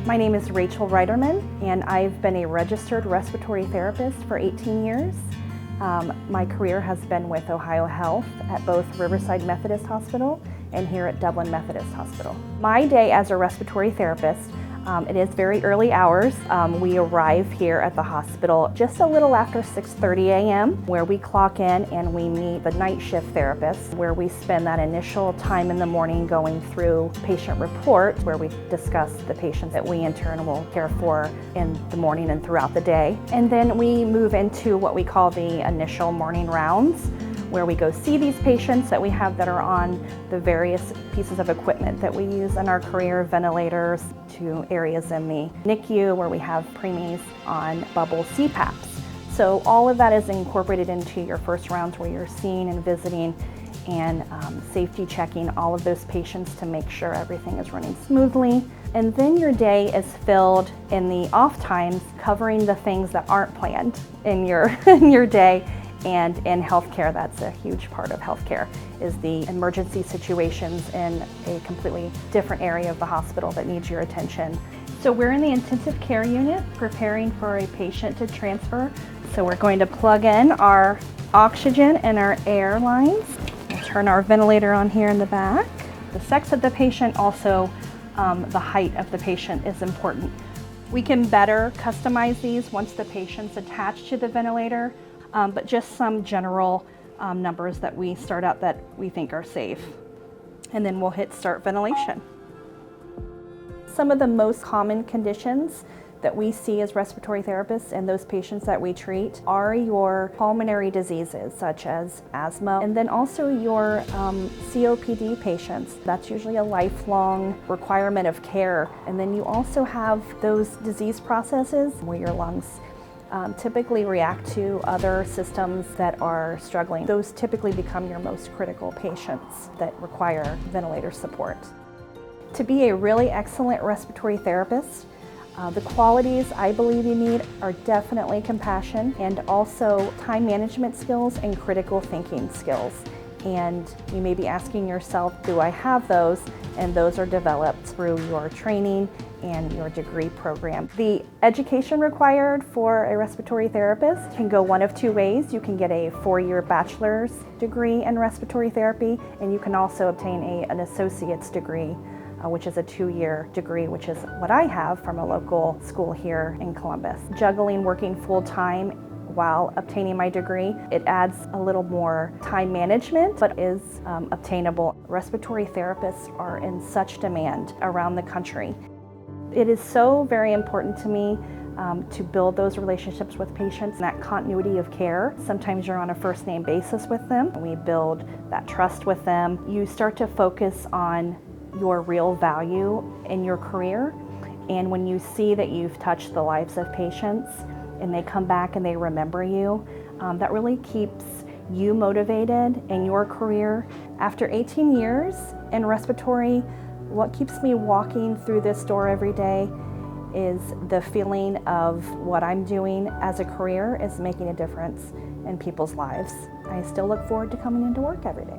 My name is Rachel Reiterman, and I've been a registered respiratory therapist for 18 years. My career has been with OhioHealth at both Riverside Methodist Hospital and here at Dublin Methodist Hospital. My day as a respiratory therapist, it is very early hours. We arrive here at the hospital just a little after 6:30 a.m. where we clock in and we meet the night shift therapist, where we spend that initial time in the morning going through patient reports where we discuss the patients that we in turn will care for in the morning and throughout the day. And then we move into what we call the initial morning rounds, where we go see these patients that we have that are on the various pieces of equipment that we use in our career, ventilators, to areas in the NICU where we have preemies on bubble CPAPs. So all of that is incorporated into your first rounds where you're seeing and visiting and safety checking all of those patients to make sure everything is running smoothly. And then your day is filled in the off times covering the things that aren't planned in your day. And in healthcare, that's a huge part of healthcare, is the emergency situations in a completely different area of the hospital that needs your attention. So we're in the intensive care unit preparing for a patient to transfer. So we're going to plug in our oxygen and our air lines. We'll turn our ventilator on here in the back. The sex of the patient, also the height of the patient is important. We can better customize these once the patient's attached to the ventilator. But just some general numbers that we start out that we think are safe. And then we'll hit start ventilation. Some of the most common conditions that we see as respiratory therapists and those patients that we treat are your pulmonary diseases such as asthma, and then also your COPD patients. That's usually a lifelong requirement of care. And then you also have those disease processes where your lungs typically react to other systems that are struggling. Those typically become your most critical patients that require ventilator support. To be a really excellent respiratory therapist, the qualities I believe you need are definitely compassion and also time management skills and critical thinking skills. And you may be asking yourself, do I have those? And those are developed through your training and your degree program. The education required for a respiratory therapist can go one of two ways. You can get a 4-year bachelor's degree in respiratory therapy, and you can also obtain an associate's degree, which is a 2-year degree, which is what I have from a local school here in Columbus. Juggling working full-time while obtaining my degree, it adds a little more time management, but is obtainable. Respiratory therapists are in such demand around the country. It is so very important to me to build those relationships with patients, and that continuity of care. Sometimes you're on a first name basis with them. We build that trust with them. You start to focus on your real value in your career, and when you see that you've touched the lives of patients and they come back and they remember you, that really keeps you motivated in your career. After 18 years in respiratory, what keeps me walking through this door every day is the feeling of what I'm doing as a career is making a difference in people's lives. I still look forward to coming into work every day.